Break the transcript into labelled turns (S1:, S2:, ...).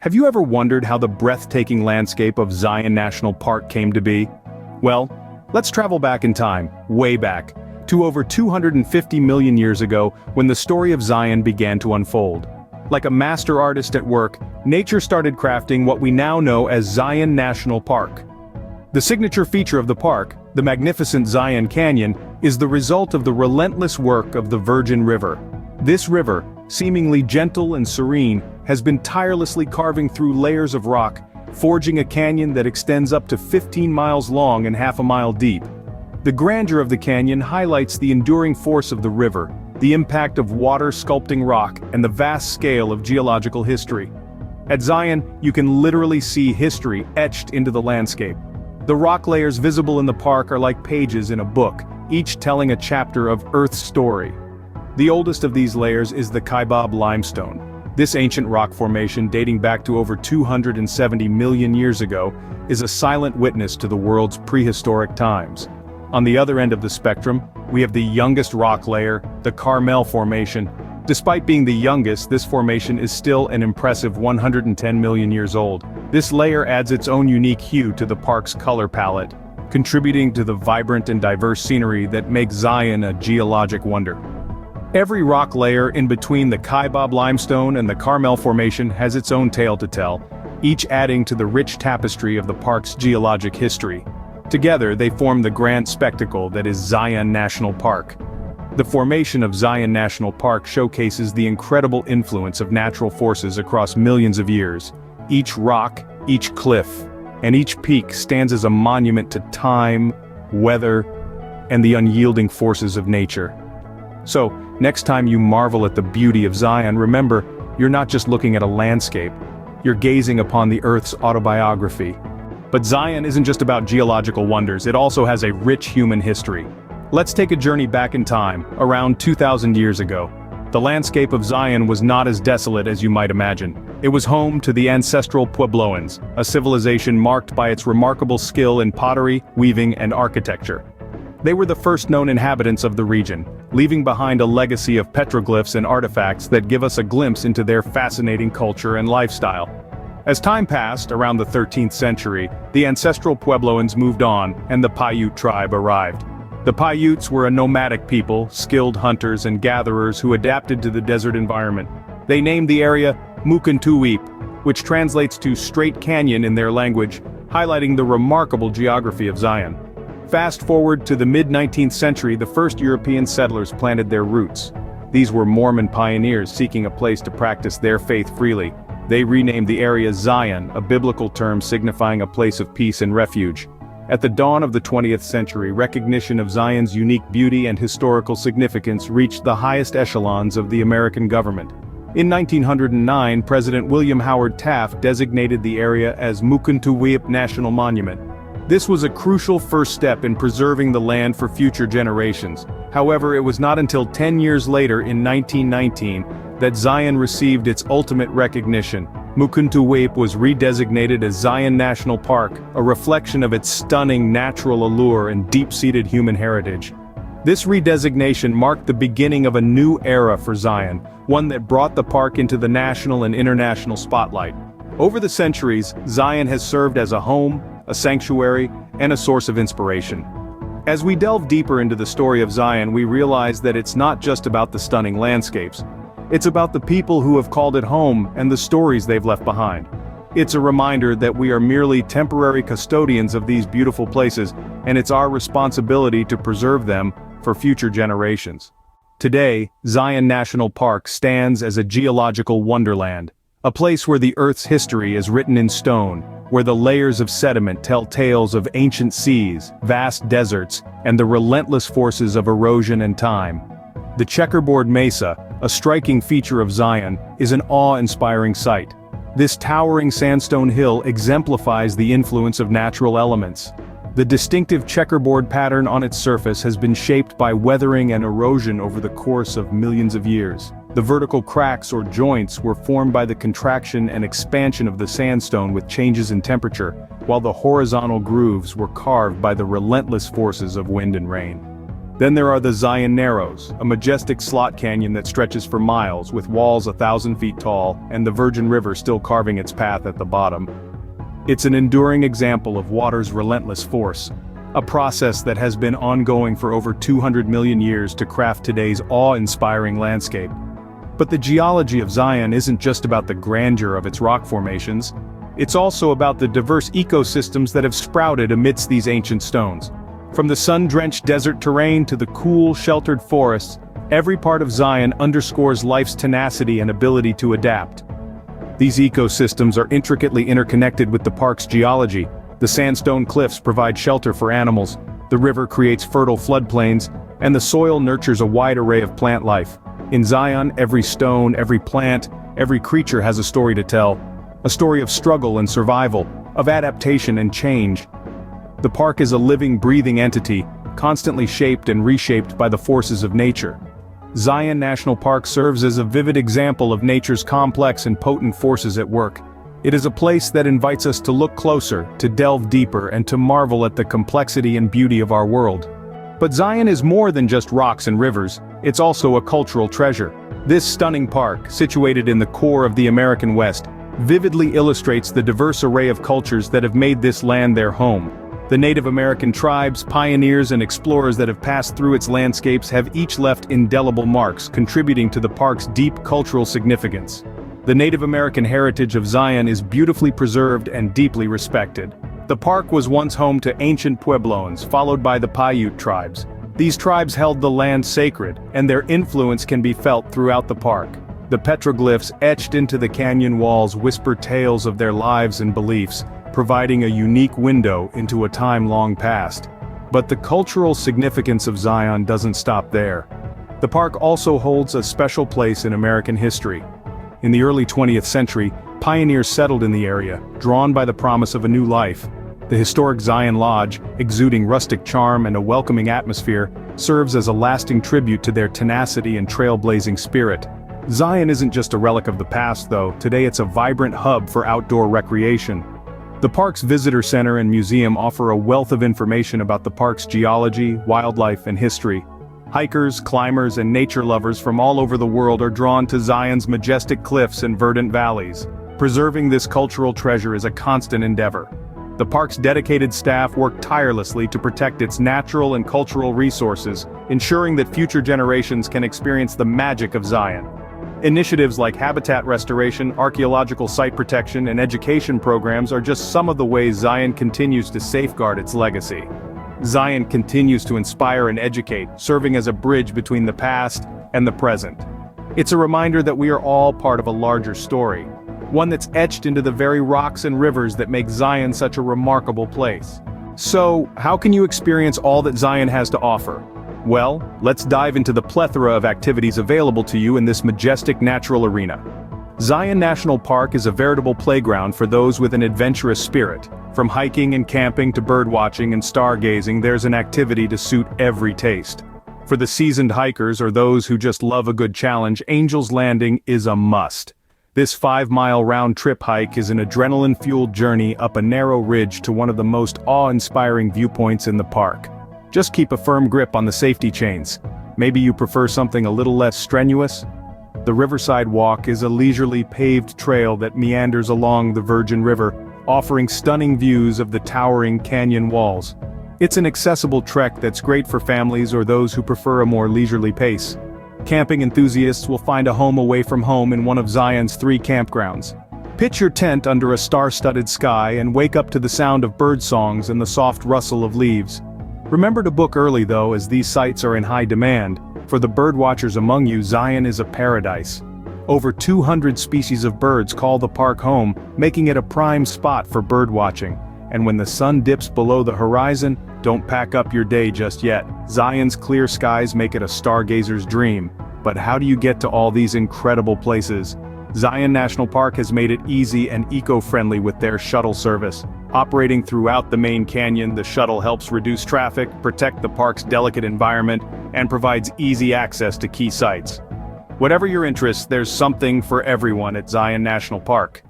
S1: Have you ever wondered how the breathtaking landscape of Zion National Park came to be? Well, let's travel back in time, way back, to over 250 million years ago when the story of Zion began to unfold. Like a master artist at work, nature started crafting what we now know as Zion National Park. The signature feature of the park, the magnificent Zion Canyon, is the result of the relentless work of the Virgin River. This river, seemingly gentle and serene, has been tirelessly carving through layers of rock, forging a canyon that extends up to 15 miles long and half a mile deep. The grandeur of the canyon highlights the enduring force of the river, the impact of water sculpting rock, and the vast scale of geological history. At Zion, you can literally see history etched into the landscape. The rock layers visible in the park are like pages in a book, each telling a chapter of Earth's story. The oldest of these layers is the Kaibab limestone. This ancient rock formation, dating back to over 270 million years ago, is a silent witness to the world's prehistoric times. On the other end of the spectrum, we have the youngest rock layer, the Carmel Formation. Despite being the youngest, this formation is still an impressive 110 million years old. This layer adds its own unique hue to the park's color palette, contributing to the vibrant and diverse scenery that makes Zion a geologic wonder. Every rock layer in between the Kaibab limestone and the Carmel Formation has its own tale to tell, each adding to the rich tapestry of the park's geologic history. Together, they form the grand spectacle that is Zion National Park. The formation of Zion National Park showcases the incredible influence of natural forces across millions of years. Each rock, each cliff, and each peak stands as a monument to time, weather, and the unyielding forces of nature. So, next time you marvel at the beauty of Zion, remember, you're not just looking at a landscape, you're gazing upon the Earth's autobiography. But Zion isn't just about geological wonders, it also has a rich human history. Let's take a journey back in time, around 2,000 years ago. The landscape of Zion was not as desolate as you might imagine. It was home to the Ancestral Puebloans, a civilization marked by its remarkable skill in pottery, weaving, and architecture. They were the first known inhabitants of the region, leaving behind a legacy of petroglyphs and artifacts that give us a glimpse into their fascinating culture and lifestyle. As time passed, around the 13th century, the Ancestral Puebloans moved on, and the Paiute tribe arrived. The Paiutes were a nomadic people, skilled hunters and gatherers who adapted to the desert environment. They named the area Mukuntuweap, which translates to Straight Canyon in their language, highlighting the remarkable geography of Zion. Fast forward to the mid-19th century, the first European settlers planted their roots. These were Mormon pioneers seeking a place to practice their faith freely. They renamed the area Zion, a biblical term signifying a place of peace and refuge. At the dawn of the 20th century, recognition of Zion's unique beauty and historical significance reached the highest echelons of the American government. In 1909, President William Howard Taft designated the area as Mukuntuweap National Monument. This was a crucial first step in preserving the land for future generations. However, it was not until 10 years later, in 1919, that Zion received its ultimate recognition. Mukuntuweap was redesignated as Zion National Park, a reflection of its stunning natural allure and deep-seated human heritage. This redesignation marked the beginning of a new era for Zion, one that brought the park into the national and international spotlight. Over the centuries, Zion has served as a home, a sanctuary, and a source of inspiration. As we delve deeper into the story of Zion, we realize that it's not just about the stunning landscapes. It's about the people who have called it home and the stories they've left behind. It's a reminder that we are merely temporary custodians of these beautiful places, and it's our responsibility to preserve them for future generations. Today, Zion National Park stands as a geological wonderland, a place where the Earth's history is written in stone, where the layers of sediment tell tales of ancient seas, vast deserts, and the relentless forces of erosion and time. The checkerboard mesa, a striking feature of Zion, is an awe-inspiring sight. This towering sandstone hill exemplifies the influence of natural elements. The distinctive checkerboard pattern on its surface has been shaped by weathering and erosion over the course of millions of years. The vertical cracks or joints were formed by the contraction and expansion of the sandstone with changes in temperature, while the horizontal grooves were carved by the relentless forces of wind and rain. Then there are the Zion Narrows, a majestic slot canyon that stretches for miles with walls 1,000 feet tall and the Virgin River still carving its path at the bottom. It's an enduring example of water's relentless force, a process that has been ongoing for over 200 million years to craft today's awe-inspiring landscape. But the geology of Zion isn't just about the grandeur of its rock formations, it's also about the diverse ecosystems that have sprouted amidst these ancient stones. From the sun-drenched desert terrain to the cool, sheltered forests, every part of Zion underscores life's tenacity and ability to adapt. These ecosystems are intricately interconnected with the park's geology. The sandstone cliffs provide shelter for animals, the river creates fertile floodplains, and the soil nurtures a wide array of plant life. In Zion, every stone, every plant, every creature has a story to tell. A story of struggle and survival, of adaptation and change. The park is a living, breathing entity, constantly shaped and reshaped by the forces of nature. Zion National Park serves as a vivid example of nature's complex and potent forces at work. It is a place that invites us to look closer, to delve deeper, and to marvel at the complexity and beauty of our world. But Zion is more than just rocks and rivers, it's also a cultural treasure. This stunning park, situated in the core of the American West, vividly illustrates the diverse array of cultures that have made this land their home. The Native American tribes, pioneers and explorers that have passed through its landscapes have each left indelible marks, contributing to the park's deep cultural significance. The Native American heritage of Zion is beautifully preserved and deeply respected. The park was once home to ancient Puebloans, followed by the Paiute tribes. These tribes held the land sacred, and their influence can be felt throughout the park. The petroglyphs etched into the canyon walls whisper tales of their lives and beliefs, providing a unique window into a time long past. But the cultural significance of Zion doesn't stop there. The park also holds a special place in American history. In the early 20th century, pioneers settled in the area, drawn by the promise of a new life. The historic Zion Lodge, exuding rustic charm and a welcoming atmosphere, serves as a lasting tribute to their tenacity and trailblazing spirit. Zion isn't just a relic of the past though, today it's a vibrant hub for outdoor recreation. The park's visitor center and museum offer a wealth of information about the park's geology, wildlife, and history. Hikers, climbers, and nature lovers from all over the world are drawn to Zion's majestic cliffs and verdant valleys. Preserving this cultural treasure is a constant endeavor. The park's dedicated staff work tirelessly to protect its natural and cultural resources, ensuring that future generations can experience the magic of Zion. Initiatives like habitat restoration, archaeological site protection, and education programs are just some of the ways Zion continues to safeguard its legacy. Zion continues to inspire and educate, serving as a bridge between the past and the present. It's a reminder that we are all part of a larger story, one that's etched into the very rocks and rivers that make Zion such a remarkable place. So, how can you experience all that Zion has to offer? Well, let's dive into the plethora of activities available to you in this majestic natural arena. Zion National Park is a veritable playground for those with an adventurous spirit. From hiking and camping to birdwatching and stargazing, there's an activity to suit every taste. For the seasoned hikers or those who just love a good challenge, Angel's Landing is a must. This 5-mile round-trip hike is an adrenaline-fueled journey up a narrow ridge to one of the most awe-inspiring viewpoints in the park. Just keep a firm grip on the safety chains. Maybe you prefer something a little less strenuous? The Riverside Walk is a leisurely paved trail that meanders along the Virgin River, offering stunning views of the towering canyon walls. It's an accessible trek that's great for families or those who prefer a more leisurely pace. Camping enthusiasts will find a home away from home in one of Zion's 3 campgrounds. Pitch your tent under a star-studded sky and wake up to the sound of bird songs and the soft rustle of leaves. Remember to book early though, as these sites are in high demand. For the birdwatchers among you, Zion is a paradise. Over 200 species of birds call the park home, making it a prime spot for birdwatching. And when the sun dips below the horizon, don't pack up your day just yet. Zion's clear skies make it a stargazer's dream. But how do you get to all these incredible places? Zion National Park has made it easy and eco-friendly with their shuttle service. Operating throughout the main canyon, the shuttle helps reduce traffic, protect the park's delicate environment, and provides easy access to key sites. Whatever your interests, there's something for everyone at Zion National Park.